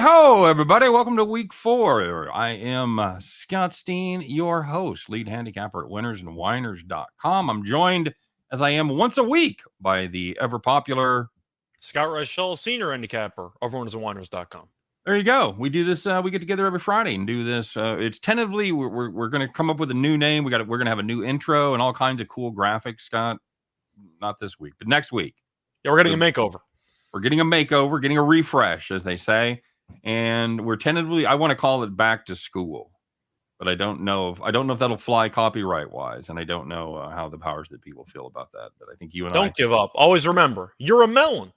Hi-ho, everybody. Welcome to week 4. I am Scott Steen, your host, lead handicapper at winnersandwhiners.com. I'm joined, as I am once a week, by the ever-popular Scott Reichel, senior handicapper of winnersandwhiners.com. There you go. We do this. We get together every Friday and do this. It's tentatively we're going to come up with a new name. We're going to have a new intro and all kinds of cool graphics, Scott. Not this week, but next week. Yeah, we're getting a makeover. We're getting a makeover, getting a refresh, as they say. And we're tentatively, I want to call it back to school, but I don't know if that'll fly copyright wise, and I don't know how the powers that people feel about that. But I think you and don't give up. Always remember, you're a melon.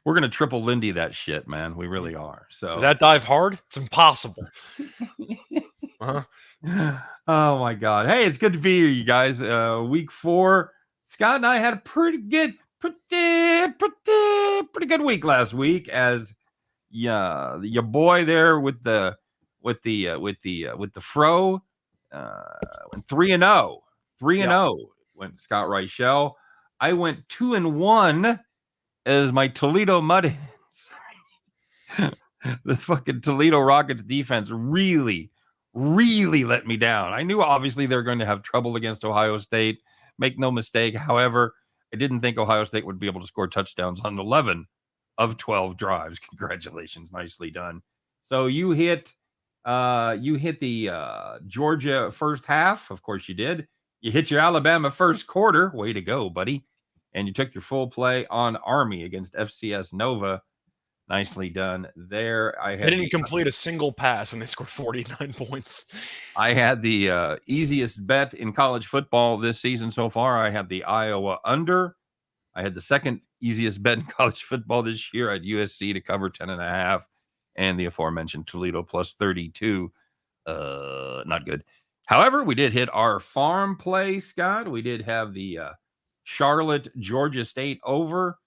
We're gonna triple Lindy that shit, man. We really are. So does that dive hard? It's impossible. Oh my God! Hey, it's good to be here, you guys. Week 4. Scott and I had a pretty good week last week, as your boy there with the fro went 3-0. 3-0 went Scott Reichel. I went 2-1 as my Toledo Mud Hens. The fucking Toledo Rockets defense really let me down. I knew obviously they're going to have trouble against Ohio State. Make no mistake. However, I didn't think Ohio State would be able to score touchdowns on 11 of 12 drives. Congratulations. Nicely done. So you hit the Georgia first half. Of course you did. You hit your Alabama first quarter. Way to go, buddy. And you took your full play on Army against FCS Nova. Nicely done there. I didn't complete a single pass, and they scored 49 points. I had the easiest bet in college football this season so far. I had the Iowa under. I had the second easiest bet in college football this year at USC to cover 10.5, and the aforementioned Toledo plus 32. Not good. However, we did hit our farm play, Scott. We did have the Charlotte, Georgia State over,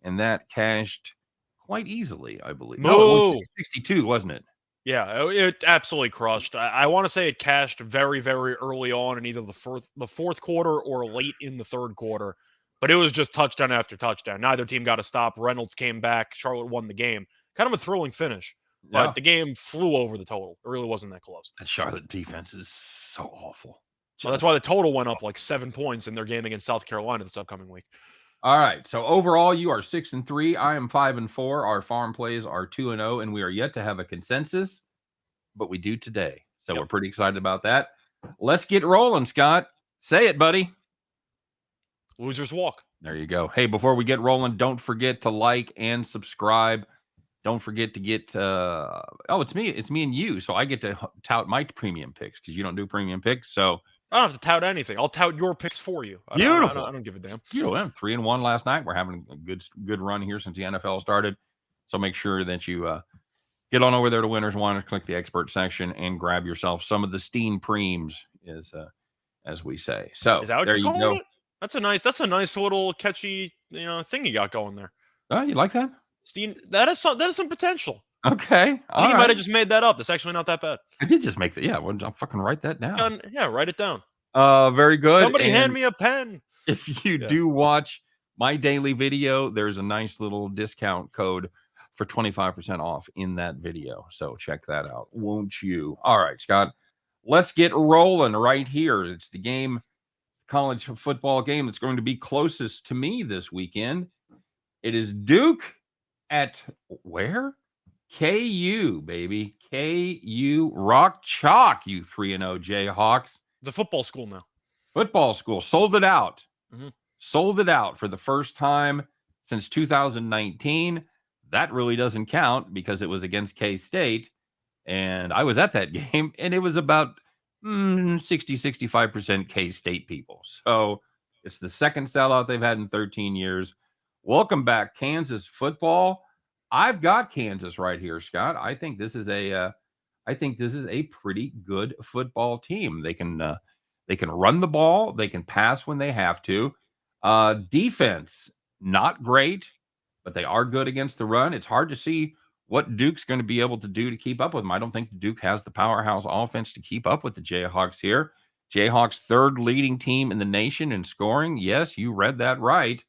and that cashed quite easily, I believe. No, it was 62, wasn't it? Yeah, it absolutely crushed. I want to say it cashed very, very early on in either the fourth quarter or late in the third quarter, but it was just touchdown after touchdown. Neither team got a stop. Reynolds came back. Charlotte won the game. Kind of a thrilling finish, but the game flew over the total. It really wasn't that close. That Charlotte defense is so awful. So that's why the total went up like 7 points in their game against South Carolina this upcoming week. All right. So overall, you are 6-3. I am 5-4. Our farm plays are 2-0, and we are yet to have a consensus, but we do today. So we're pretty excited about that. Let's get rolling, Scott. Say it, buddy. Losers walk. There you go. Hey, before we get rolling, don't forget to like and subscribe. Don't forget to get it's me and you. So I get to tout my premium picks because you don't do premium picks. So I don't have to tout anything. I'll tout your picks for you. Beautiful. I don't give a damn. You know, 3-1 last night. We're having a good run here since the NFL started. So make sure that you get on over there to Winners Wine, click the expert section, and grab yourself some of the Steen Preems, as we say. So is that what there you're you calling go. It? That's a nice little catchy thing you got going there. Oh, you like that? Steen, that is some potential. Okay. I think you might have just made that up. That's actually not that bad. I did just make that. Yeah, well, I'll fucking write that down. Write it down. Very good. Somebody hand me a pen. If you do watch my daily video, there's a nice little discount code for 25% off in that video. So check that out, won't you? All right, Scott, let's get rolling right here. It's the game, college football game that's going to be closest to me this weekend. It is Duke at where? KU, baby. KU Rock Chalk, you 3-0 Jayhawks. It's a football school now. Football school. Sold it out. Mm-hmm. Sold it out for the first time since 2019. That really doesn't count because it was against K-State. And I was at that game, and it was about 60-65% K-State people. So it's the second sellout they've had in 13 years. Welcome back, Kansas football. I've got Kansas right here, Scott. I think this is a pretty good football team. They can run the ball. They can pass when they have to. Defense, not great, but they are good against the run. It's hard to see what Duke's going to be able to do to keep up with them. I don't think Duke has the powerhouse offense to keep up with the Jayhawks here. Jayhawks' third leading team in the nation in scoring. Yes, you read that right.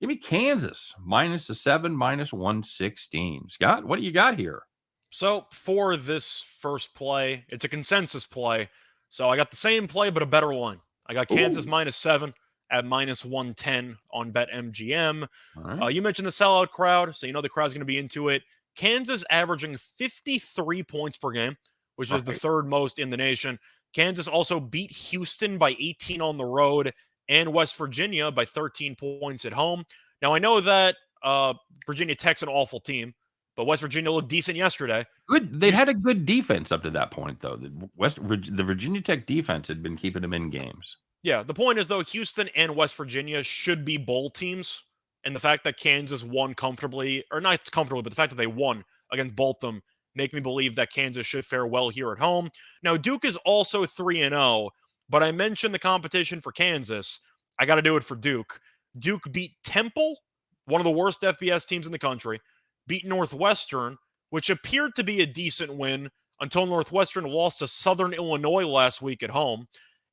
Give me Kansas -7, -116. Scott, what do you got here? So for this first play, it's a consensus play. So I got the same play, but a better one. I got Kansas Ooh. -7 at -110 on BetMGM. All right. You mentioned the sellout crowd, so you know the crowd's going to be into it. Kansas averaging 53 points per game, which is the Right. third most in the nation. Kansas also beat Houston by 18 on the road and West Virginia by 13 points at home. Now, I know that Virginia Tech's an awful team, but West Virginia looked decent yesterday. Good. They'd had a good defense up to that point, though. The Virginia Tech defense had been keeping them in games. Yeah, the point is, though, Houston and West Virginia should be bowl teams. And the fact that Kansas won comfortably, or not comfortably, but the fact that they won against both them, make me believe that Kansas should fare well here at home. Now, Duke is also 3-0, but I mentioned the competition for Kansas. I got to do it for Duke. Duke beat Temple, one of the worst FBS teams in the country, beat Northwestern, which appeared to be a decent win until Northwestern lost to Southern Illinois last week at home.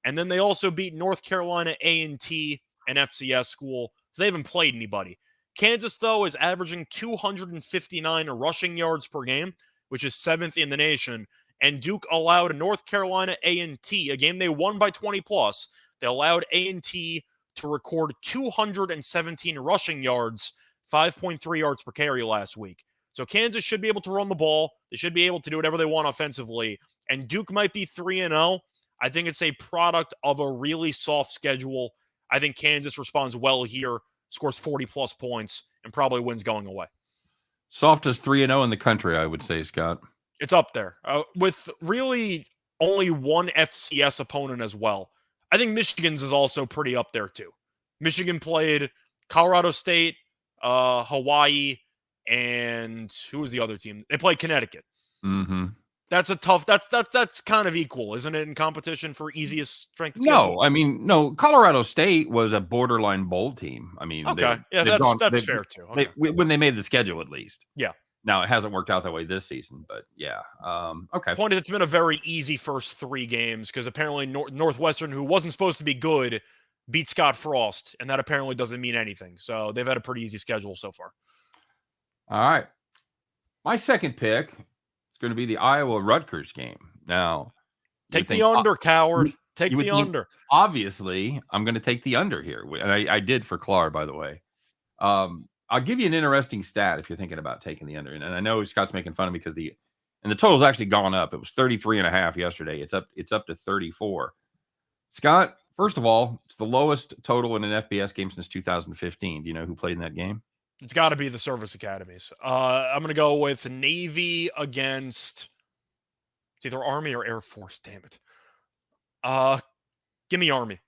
And then they also beat North Carolina A&T, an FCS school, so they haven't played anybody. Kansas, though, is averaging 259 rushing yards per game, which is 7th in the nation. And Duke allowed North Carolina A&T, a game they won by 20 plus, they allowed A&T to record 217 rushing yards, 5.3 yards per carry last week. So Kansas should be able to run the ball. They should be able to do whatever they want offensively. And Duke might be 3-0. I think it's a product of a really soft schedule. I think Kansas responds well here, scores 40-plus points, and probably wins going away. Softest 3-0 in the country, I would say, Scott. It's up there with really only one FCS opponent as well. I think Michigan's is also pretty up there too. Michigan played Colorado State, Hawaii, and who was the other team? They played Connecticut. Mm-hmm. That's a tough. That's kind of equal, isn't it, in competition for easiest strength schedule? No, I mean, no. Colorado State was a borderline bowl team. I mean, Okay, yeah, that's fair too. Okay. When they made the schedule, at least. Yeah. Now it hasn't worked out that way this season, but yeah. Okay. Point is, it's been a very easy first 3 games because apparently Northwestern, who wasn't supposed to be good, beat Scott Frost, and that apparently doesn't mean anything. So they've had a pretty easy schedule so far. All right. My second pick is going to be the Iowa Rutgers game. Now, take the under, coward. Take the under. Obviously, I'm going to take the under here, and I did for Clar, by the way. I'll give you an interesting stat if you're thinking about taking the under. And I know Scott's making fun of me because the total's actually gone up. It was 33.5 yesterday. It's up to 34. Scott, first of all, it's the lowest total in an FBS game since 2015. Do you know who played in that game? It's got to be the service academies. I'm going to go with Navy against it's either Army or Air Force. Damn it. Give me Army.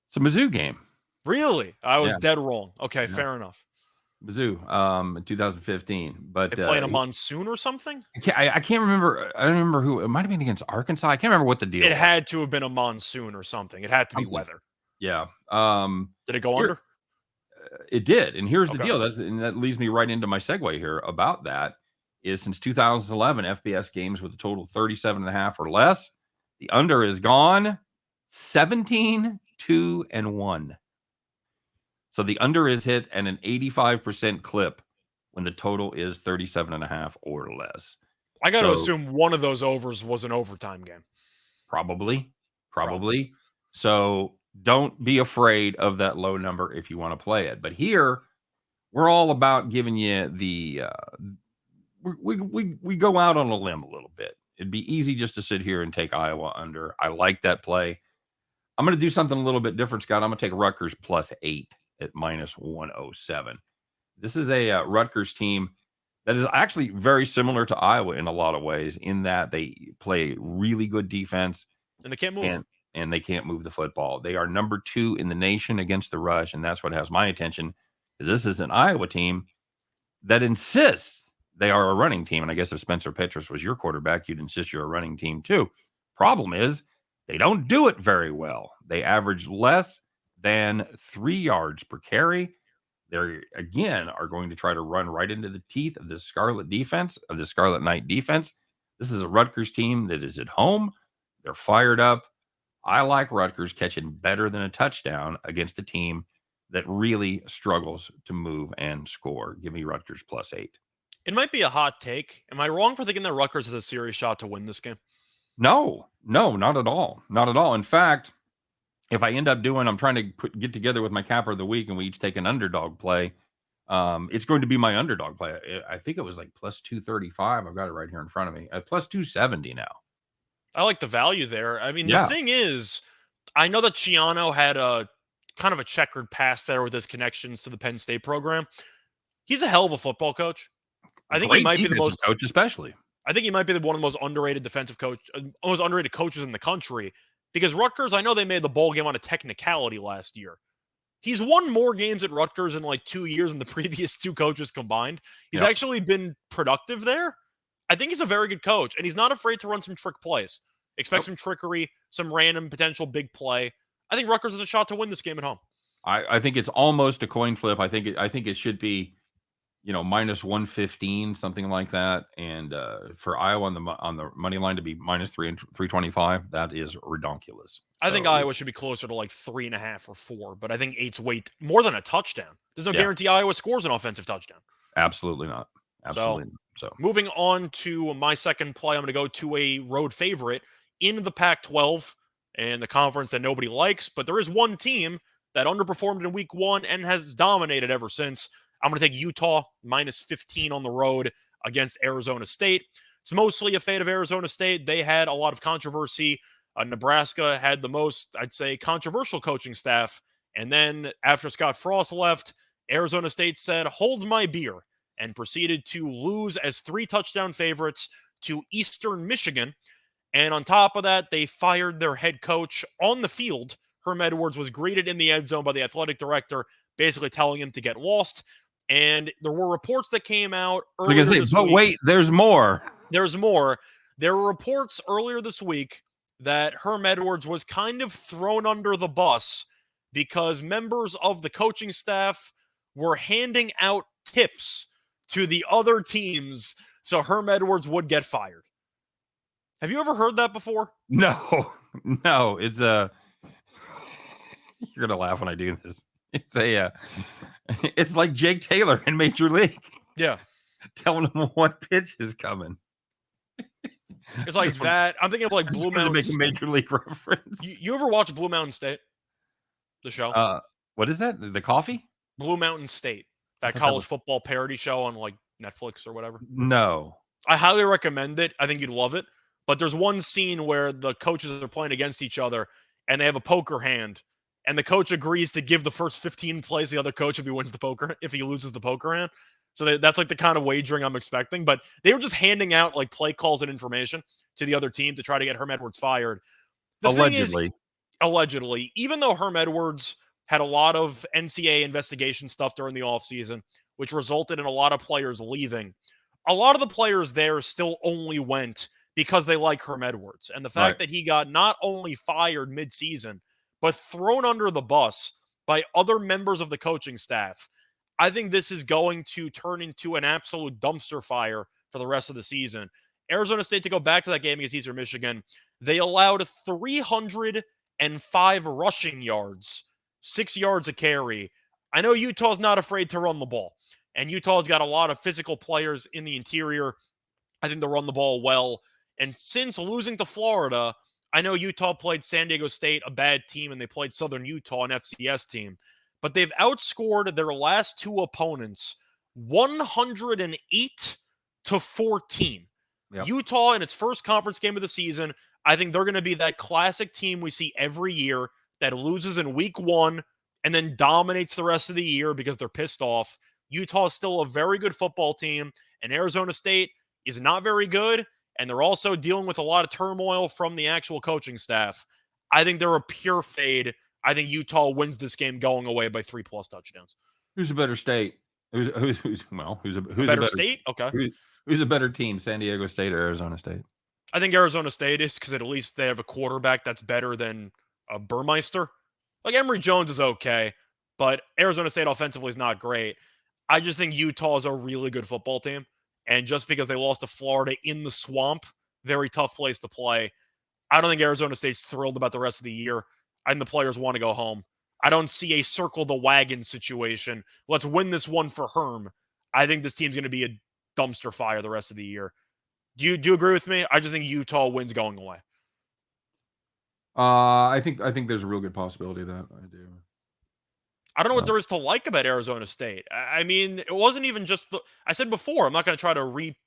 It's a Mizzou game. Really? I was dead wrong. Okay, fair enough. Mizzou, in 2015, but they played a monsoon or something. I can't remember. I don't remember who it might have been against Arkansas. I can't remember what the deal. It had to have been a monsoon or something. It had to be weather. Yeah. Did it go under? It did, and here's the deal. That leads me right into my segue here about that. Is since 2011, FBS games with a total 37.5 or less, the under is gone 17, 2, and 1. So the under is hit at an 85% clip when the total is 37.5 or less. I got to assume one of those overs was an overtime game. Probably. So don't be afraid of that low number if you want to play it. But here, we're all about giving you the we go out on a limb a little bit. It'd be easy just to sit here and take Iowa under. I like that play. I'm going to do something a little bit different, Scott. I'm going to take Rutgers +8 at -107. This is a Rutgers team that is actually very similar to Iowa in a lot of ways, in that they play really good defense. And they can't move. And they can't move the football. They are number 2 in the nation against the rush, and that's what has my attention. This is an Iowa team that insists they are a running team. And I guess if Spencer Petras was your quarterback, you'd insist you're a running team too. Problem is, they don't do it very well. They average less than 3 yards per carry. They, again, are going to try to run right into the teeth of the Scarlet defense, of the Scarlet Knight defense. This is a Rutgers team that is at home. They're fired up. I like Rutgers catching better than a touchdown against a team that really struggles to move and score. Give me Rutgers +8. It might be a hot take. Am I wrong for thinking that Rutgers has a serious shot to win this game? No, not at all. Not at all. In fact, if I end up I'm trying to get together with my capper of the week and we each take an underdog play. It's going to be my underdog play. I think it was like +235. I've got it right here in front of me. At +270 now. I like the value there. I mean, the Yeah. thing is, I know that Chiano had a kind of a checkered past there with his connections to the Penn State program. He's a hell of a football coach. I think he Great might be the defensive most coach, especially. I think he might be one of the most underrated most underrated coaches in the country. Because Rutgers, I know they made the bowl game on a technicality last year. He's won more games at Rutgers in like 2 years than the previous two coaches combined. He's Yep. actually been productive there. I think he's a very good coach, and he's not afraid to run some trick plays. Expect some trickery, some random potential big play. I think Rutgers has a shot to win this game at home. I think it's almost a coin flip. I think it should be, -115, something like that. And for Iowa on the money line to be -3 and 325, that is redonkulous. I think So Iowa should be closer to like 3.5 or 4, but I think 8's weight more than a touchdown. There's no yeah, guarantee Iowa scores an offensive touchdown. absolutely not. So, Absolutely. So moving on to my second play, I'm going to go to a road favorite in the Pac-12 and the conference that nobody likes, but there is one team that underperformed in week 1 and has dominated ever since. I'm going to take Utah -15 on the road against Arizona State. It's mostly a fate of Arizona State. They had a lot of controversy. Nebraska had the most, I'd say, controversial coaching staff. And then after Scott Frost left, Arizona State said, "Hold my beer," and proceeded to lose as 3 touchdown favorites to Eastern Michigan. And on top of that, they fired their head coach on the field. Herm Edwards was greeted in the end zone by the athletic director, basically telling him to get lost. And there were reports that came out earlier this but week. wait, there's more. There's more. There were reports earlier this week that Herm Edwards was kind of thrown under the bus because members of the coaching staff were handing out tips to the other teams so Herm Edwards would get fired. Have you ever heard that before? No, no, it's a. You're gonna laugh when I do this. It's a. It's like Jake Taylor in Major League Yeah. telling him what pitch is coming. It's like that. I'm thinking of like Blue To make Mountain. a Major League reference. You ever watch Blue Mountain State? The show? What is that? The coffee? Blue Mountain State. That thought that college was- football parody show on like Netflix or whatever. No. I highly recommend it. I think you'd love it. But there's one scene where the coaches are playing against each other and they have a poker hand. And the coach agrees to give the first 15 plays to the other coach if he loses the poker hand. So that's like the kind of wagering I'm expecting. But they were just handing out like play calls and information to the other team to try to get Herm Edwards fired. The thing is, allegedly, even though Herm Edwards had a lot of NCAA investigation stuff during the offseason, which resulted in a lot of players leaving, a lot of the players there still only went because they like Herm Edwards. And the fact that he got not only fired midseason, but thrown under the bus by other members of the coaching staff, I think this is going to turn into an absolute dumpster fire for the rest of the season. Arizona State, to go back to that game against Eastern Michigan, they allowed 305 rushing yards, 6 yards a carry. I know Utah's not afraid to run the ball, and Utah's got a lot of physical players in the interior. I think they'll run the ball well. And since losing to Florida, I know Utah played San Diego State, a bad team, and they played Southern Utah, an FCS team. But they've outscored their last 2 opponents 108-14. Yep. Utah, in its first conference game of the season, I think they're going to be that classic team we see every year that loses in week 1 and then dominates the rest of the year because they're pissed off. Utah is still a very good football team, and Arizona State is not very good, and they're also dealing with a lot of turmoil from the actual coaching staff. I think they're a pure fade. I think Utah wins this game going away by 3+ touchdowns. Who's a better state? Who's a better state? Okay. Who's a better team, San Diego State or Arizona State? I think Arizona State is, because at least they have a quarterback that's better than Burmeister. Like, Emory Jones is okay, but Arizona State offensively is not great. I just think Utah is a really good football team. And just because they lost to Florida in the swamp, very tough place to play, I don't think Arizona State's thrilled about the rest of the year. I think the players want to go home. I don't see a circle the wagon situation. Let's win this one for Herm. I think this team's going to be a dumpster fire the rest of the year. Do you agree with me? I just think Utah wins going away. I think there's a real good possibility of that. I do. I don't know what there is to like about Arizona State. I mean, it wasn't even just I said before, I'm not going to try to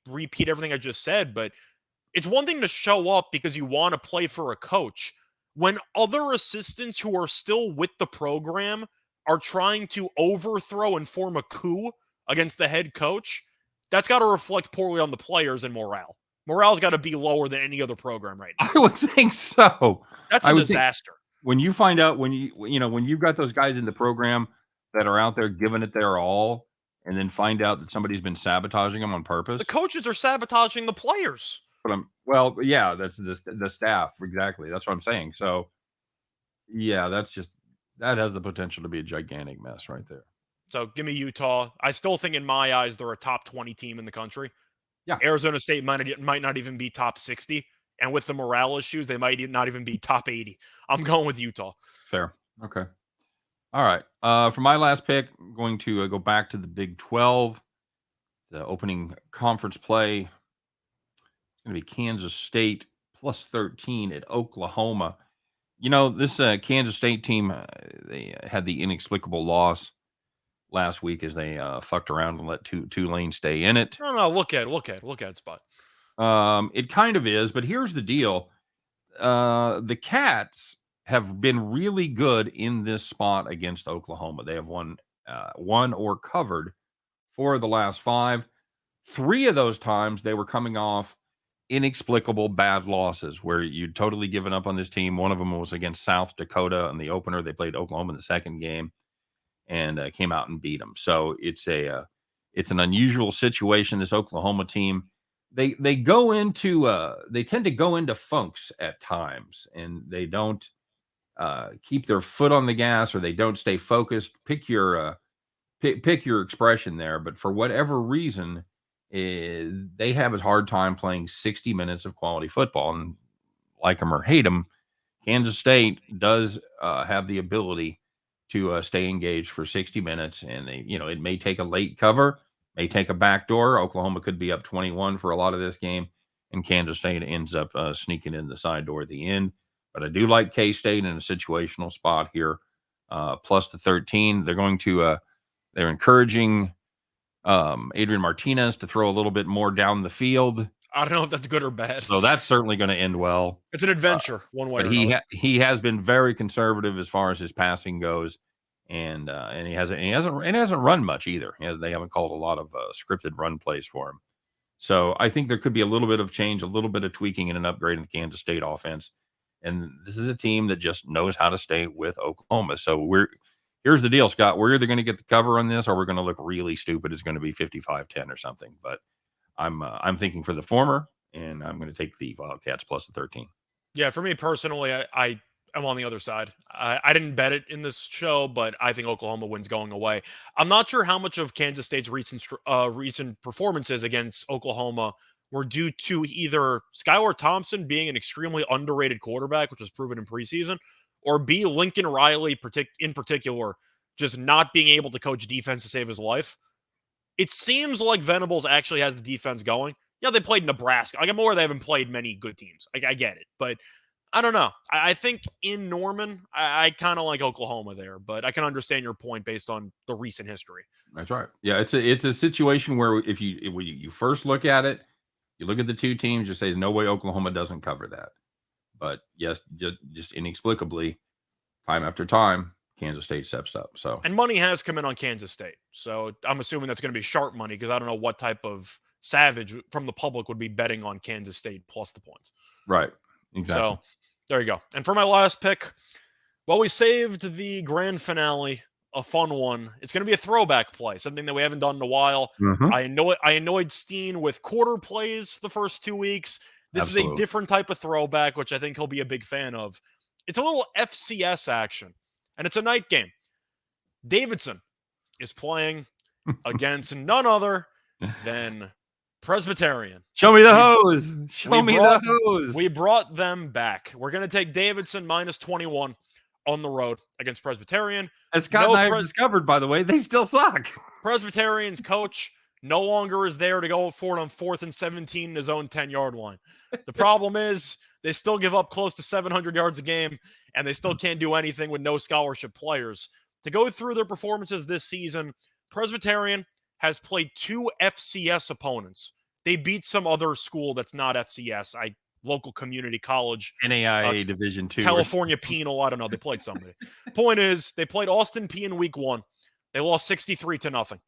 repeat everything I just said, but it's one thing to show up because you want to play for a coach. When other assistants who are still with the program are trying to overthrow and form a coup against the head coach, that's got to reflect poorly on the players and morale. Morale's got to be lower than any other program right now. I would think so. That's a disaster. When you find out when you've got those guys in the program that are out there giving it their all, and then find out that somebody's been sabotaging them on purpose. The coaches are sabotaging the players. But yeah, that's the staff, exactly. That's what I'm saying. So, yeah, that has the potential to be a gigantic mess right there. So give me Utah. I still think in my eyes they're a top 20 team in the country. Yeah, Arizona State might not even be top 60, and with the morale issues, they might not even be top 80. I'm going with Utah. Fair. Okay. All right. For my last pick, I'm going to go back to the Big 12. The opening conference play. It's going to be Kansas State plus 13 at Oklahoma. This Kansas State team, they had the inexplicable loss last week as they fucked around and let Tulane stay in it. No, look at it, Spot. It kind of is, but here's the deal. The Cats have been really good in this spot against Oklahoma. They have won or covered 4 of the last 5. 3 of those times they were coming off inexplicable bad losses where you'd totally given up on this team. One of them was against South Dakota in the opener. They played Oklahoma in the second game and came out and beat them. So it's an unusual situation. This Oklahoma team, they tend to go into funks at times, and they don't keep their foot on the gas, or they don't stay focused. Pick your expression there, but for whatever reason, they have a hard time playing 60 minutes of quality football. And like them or hate them, Kansas State does have the ability to stay engaged for 60 minutes. And it may take a late cover, may take a backdoor. Oklahoma could be up 21 for a lot of this game, and Kansas State ends up sneaking in the side door at the end. But I do like K-State in a situational spot here, plus the 13. They're encouraging Adrian Martinez to throw a little bit more down the field. I don't know if that's good or bad. So that's certainly going to end well. It's an adventure, one way. But he has been very conservative as far as his passing goes, and he hasn't run much either. They haven't called a lot of scripted run plays for him. So I think there could be a little bit of change, a little bit of tweaking, and an upgrade in the Kansas State offense. And this is a team that just knows how to stay with Oklahoma. So here's the deal, Scott. We're either going to get the cover on this, or we're going to look really stupid. It's going to be 55-10 or something. But I'm thinking for the former, and I'm going to take the Wildcats plus the 13. Yeah, for me personally, I'm on the other side. I didn't bet it in this show, but I think Oklahoma wins going away. I'm not sure how much of Kansas State's recent performances against Oklahoma were due to either Skylar Thompson being an extremely underrated quarterback, which was proven in preseason, or B, Lincoln Riley in particular, just not being able to coach defense to save his life. It seems like Venables actually has the defense going. Yeah, they played Nebraska. I'm aware they haven't played many good teams. I get it. But I don't know. I think in Norman, I kind of like Oklahoma there. But I can understand your point based on the recent history. That's right. Yeah, it's a situation where when you first look at it, you look at the two teams, you say, no way Oklahoma doesn't cover that. But yes, just inexplicably, time after time, Kansas State steps up. And money has come in on Kansas State. So I'm assuming that's going to be sharp money, because I don't know what type of savage from the public would be betting on Kansas State plus the points. Right. Exactly. So there you go. And for my last pick, well, we saved the grand finale, a fun one. It's going to be a throwback play, something that we haven't done in a while. Mm-hmm. I annoyed Steen with quarter plays the first 2 weeks. This Absolutely. is a different type of throwback, which I think he'll be a big fan of. It's a little FCS action, and it's a night game. Davidson is playing against none other than Presbyterian. Show me the hose. Show me the hose. We brought them back. We're going to take Davidson minus 21. on the road against Presbyterian. As Scott and I have discovered, by the way, they still suck. Presbyterian's coach no longer is there to go for it on 4th and 17 in his own 10-yard line. The problem is they still give up close to 700 yards a game, and they still can't do anything with no scholarship players. To go through their performances this season, Presbyterian has played 2 FCS opponents. They beat some other school that's not FCS, local community college. NAIA Division II. California Penal, I don't know. They played somebody. Point is, they played Austin Peay in week 1. They lost 63-0.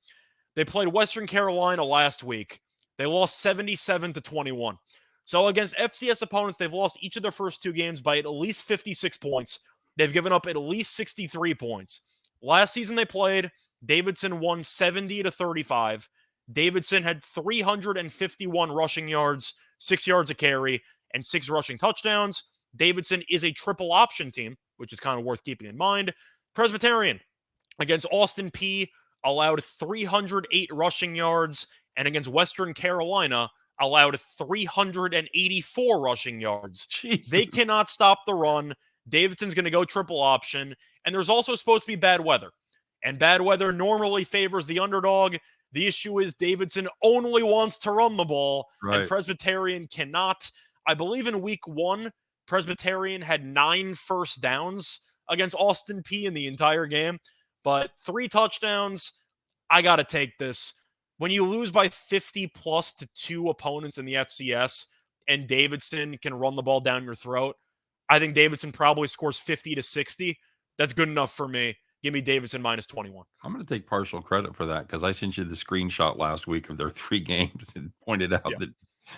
They played Western Carolina last week. They lost 77-21. So against FCS opponents, they've lost each of their first 2 games by at least 56 points. They've given up at least 63 points. Last season they played, Davidson won 70-35. Davidson had 351 rushing yards, 6 yards a carry, and 6 rushing touchdowns. Davidson is a triple option team, which is kind of worth keeping in mind. Presbyterian against Austin Peay allowed 308 rushing yards, and against Western Carolina allowed 384 rushing yards. Jesus. They cannot stop the run. Davidson's going to go triple option, and there's also supposed to be bad weather. And bad weather normally favors the underdog. The issue is Davidson only wants to run the ball, and Presbyterian cannot. I believe in week 1, Presbyterian had 9 first downs against Austin Peay in the entire game, but 3 touchdowns. I got to take this. When you lose by 50 plus to 2 opponents in the FCS and Davidson can run the ball down your throat, I think Davidson probably scores 50-60. That's good enough for me. Give me Davidson minus 21. I'm going to take partial credit for that because I sent you the screenshot last week of their 3 games and pointed out that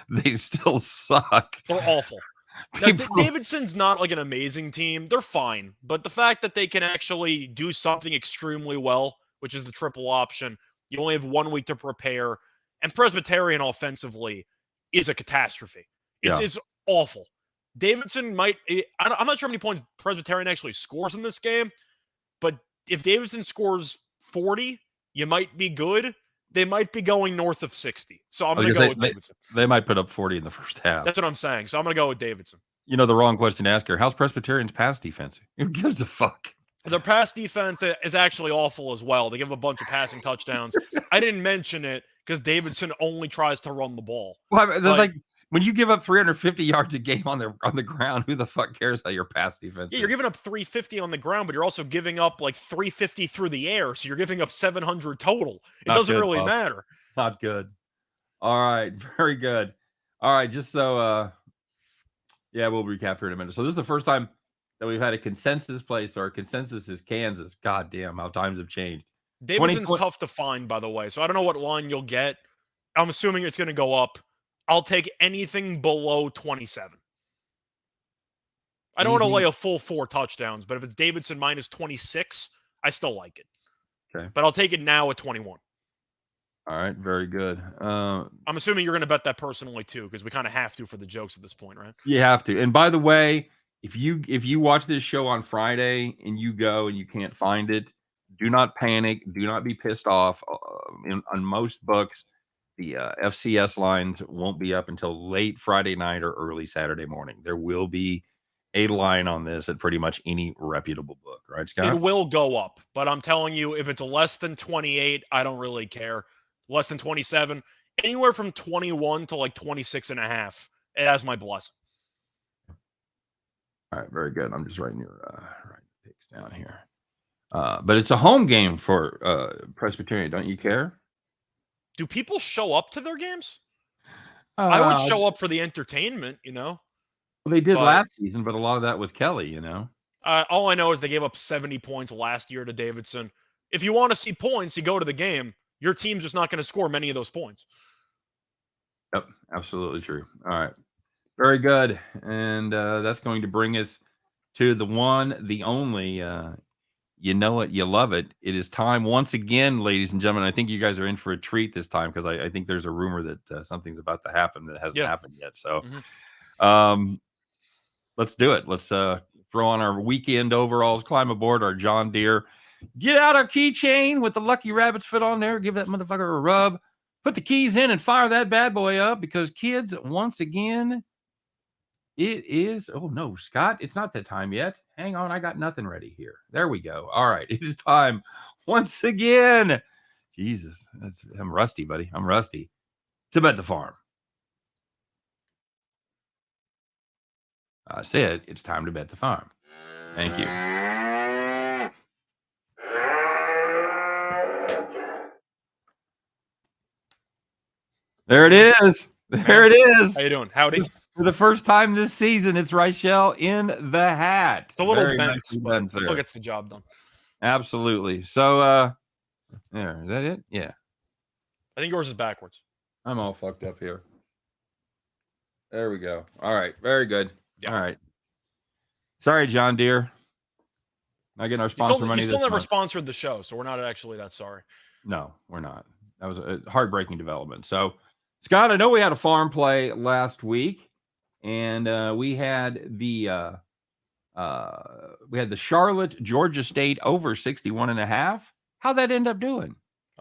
they still suck. They're awful. Now, Davidson's not like an amazing team. They're fine. But the fact that they can actually do something extremely well, which is the triple option, you only have 1 week to prepare. And Presbyterian offensively is a catastrophe. It's awful. Davidson might, I'm not sure how many points Presbyterian actually scores in this game, but if Davidson scores 40, you might be good. They might be going north of 60. So I'm going to go with Davidson. They might put up 40 in the first half. That's what I'm saying. So I'm going to go with Davidson. You know, the wrong question to ask here. How's Presbyterian's pass defense? Who gives a fuck? Their pass defense is actually awful as well. They give a bunch of passing touchdowns. I didn't mention it because Davidson only tries to run the ball. Well, there's like when you give up 350 yards a game on the ground, who the fuck cares how your pass defense is? You're giving up 350 on the ground, but you're also giving up like 350 through the air. So you're giving up 700 total. It doesn't really matter. Not good. All right. Very good. All right. Just so, we'll recap here in a minute. So this is the first time that we've had a consensus play. So our consensus is Kansas. God damn, how times have changed. Davidson's tough to find, by the way. So I don't know what line you'll get. I'm assuming it's going to go up. I'll take anything below 27. I don't want to lay a full 4 touchdowns, but if it's Davidson minus 26, I still like it. Okay. But I'll take it now at 21. All right. Very good. I'm assuming you're going to bet that personally too, because we kind of have to for the jokes at this point, right? You have to. And by the way, if you watch this show on Friday and you go and you can't find it, do not panic. Do not be pissed off. On most books, the FCS lines won't be up until late Friday night or early Saturday morning. There will be a line on this at pretty much any reputable book, right, Scott? It will go up, but I'm telling you, if it's less than 28, I don't really care. Less than 27, anywhere from 21 to like 26 and a half. It has my blessing. All right, very good. I'm just writing your picks down here. But it's a home game for Presbyterian. Don't you care? Do people show up to their games? I would show up for the entertainment, you know. Well, they did last season, but a lot of that was Kelly, you know. All I know is they gave up 70 points last year to Davidson. If you want to see points, you go to the game. Your team's just not going to score many of those points. Yep, absolutely true. All right. Very good. And that's going to bring us to the one, the only, you know it, you love it. It is time once again, ladies and gentlemen. I think you guys are in for a treat this time because I think there's a rumor that something's about to happen that hasn't happened yet. So let's do it. Let's throw on our weekend overalls, climb aboard our John Deere, get out our keychain with the Lucky Rabbit's foot on there, give that motherfucker a rub, put the keys in and fire that bad boy up because kids, once again, It is. Oh, no, Scott, it's not that time yet. Hang on. I got nothing ready here. There we go. All right. It is time once again. Jesus, I'm rusty, buddy. I'm rusty. To Bet the Farm. I said it's time to bet the farm. Thank you. There it is. There it is. How you doing? Howdy. For the first time this season, it's Reichel in the hat. It's a little Very bent, nicely but done, it still sir. gets the job done. Absolutely. So, there. Is that it? Yeah. I think yours is backwards. I'm all fucked up here. There we go. All right. Very good. Yeah. All right. Sorry, John Deere. Not getting our sponsor money. You still this never month. Sponsored the show, so we're not actually that sorry. No, we're not. That was a heartbreaking development. So, Scott, I know we had a farm play last week, and we had the Charlotte Georgia State over 61.5. How'd that end up doing?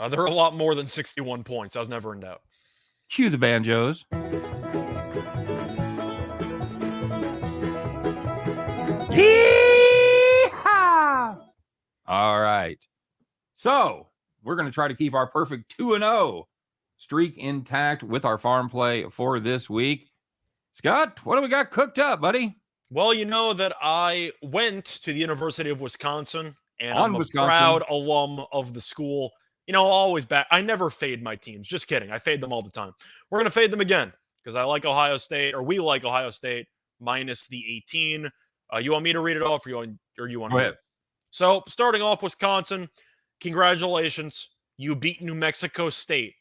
There are a lot more than 61 points. I was never in doubt. Cue the banjos. Yee-haw! All right. So we're going to try to keep our perfect 2-0 streak intact with our farm play for this week. Scott, what do we got cooked up, buddy? Well, you know that I went to the University of Wisconsin, and On I'm a Wisconsin. proud alum of the school. You know, always back. I never fade my teams. Just kidding. I fade them all the time. We're going to fade them again because I like Ohio State, or we like Ohio State minus the 18. You want me to read it off, or you want Go ahead. So, starting off, Wisconsin, congratulations. You beat New Mexico State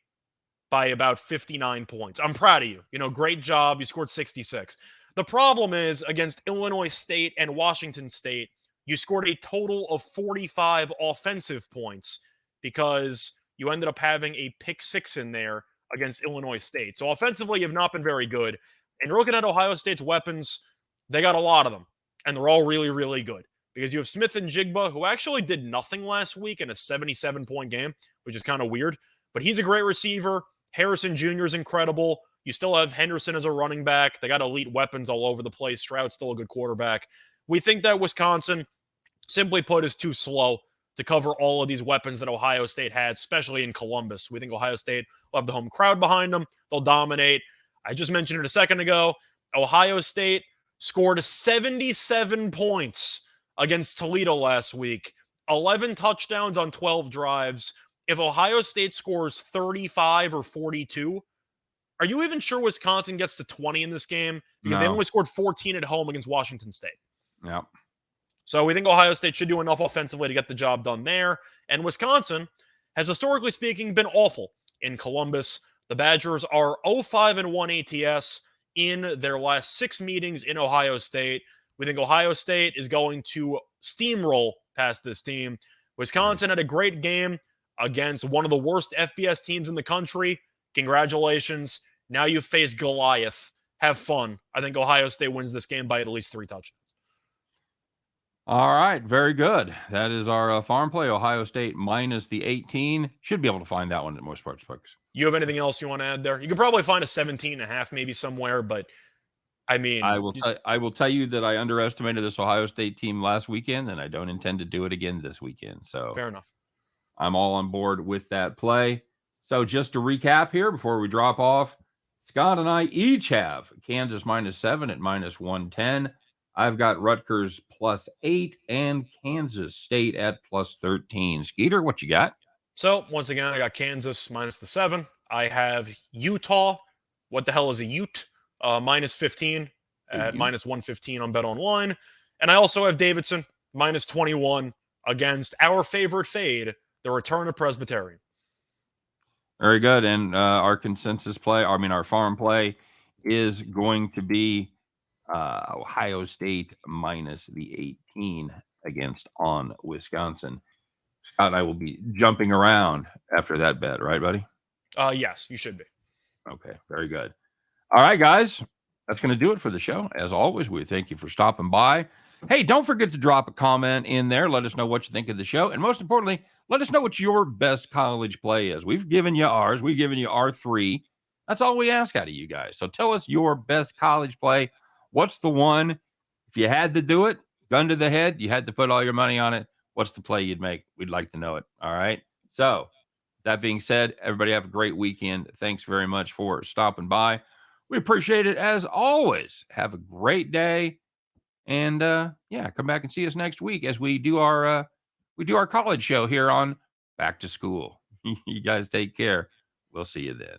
by about 59 points. I'm proud of you. You know, great job. You scored 66. The problem is against Illinois State and Washington State, you scored a total of 45 offensive points because you ended up having a pick six in there against Illinois State. So offensively, you've not been very good. And you're looking at Ohio State's weapons, they got a lot of them. And they're all really, really good. Because you have Smith and Jigba, who actually did nothing last week in a 77-point game, which is kind of weird. But he's a great receiver. Harrison Jr. is incredible. You still have Henderson as a running back. They got elite weapons all over the place. Stroud's still a good quarterback. We think that Wisconsin, simply put, is too slow to cover all of these weapons that Ohio State has, especially in Columbus. We think Ohio State will have the home crowd behind them. They'll dominate. I just mentioned it a second ago. Ohio State scored 77 points against Toledo last week. 11 touchdowns on 12 drives. If Ohio State scores 35 or 42, are you even sure Wisconsin gets to 20 in this game? Because they only scored 14 at home against Washington State. Yeah. So we think Ohio State should do enough offensively to get the job done there. And Wisconsin has, historically speaking, been awful in Columbus. The Badgers are 0-5-1 ATS in their last 6 meetings in Ohio State. We think Ohio State is going to steamroll past this team. Wisconsin had a great game against one of the worst FBS teams in the country. Congratulations. Now you face Goliath. Have fun. I think Ohio State wins this game by at least 3 touchdowns. All right. Very good. That is our farm play. Ohio State minus the 18. Should be able to find that one at most sports books. You have anything else you want to add there? You could probably find a 17.5 maybe somewhere, but I mean, I will tell you that I underestimated this Ohio State team last weekend, and I don't intend to do it again this weekend. So fair enough. I'm all on board with that play. So just to recap here before we drop off, Scott and I each have Kansas -7 at -110. I've got Rutgers +8 and Kansas State at +13. Skeeter, what you got? So once again, I got Kansas minus the 7. I have Utah. What the hell is a Ute? -15 at -115 on BetOnline. And I also have Davidson -21 against our favorite fade, the return of Presbyterian. Very good. And our consensus play, our farm play is going to be Ohio State minus the 18 against on Wisconsin. Scott and I will be jumping around after that bet, right, buddy? Yes, you should be. Okay, very good. All right, guys, that's going to do it for the show. As always, we thank you for stopping by. Hey, don't forget to drop a comment in there. Let us know what you think of the show. And most importantly, let us know what your best college play is. We've given you ours. We've given you our 3. That's all we ask out of you guys. So tell us your best college play. What's the one, if you had to do it, gun to the head, you had to put all your money on it, what's the play you'd make? We'd like to know it. All right. So, that being said, everybody have a great weekend. Thanks very much for stopping by. We appreciate it as always. Have a great day. And yeah, come back and see us next week as we do our college show here on Back to School. You guys take care. We'll see you then.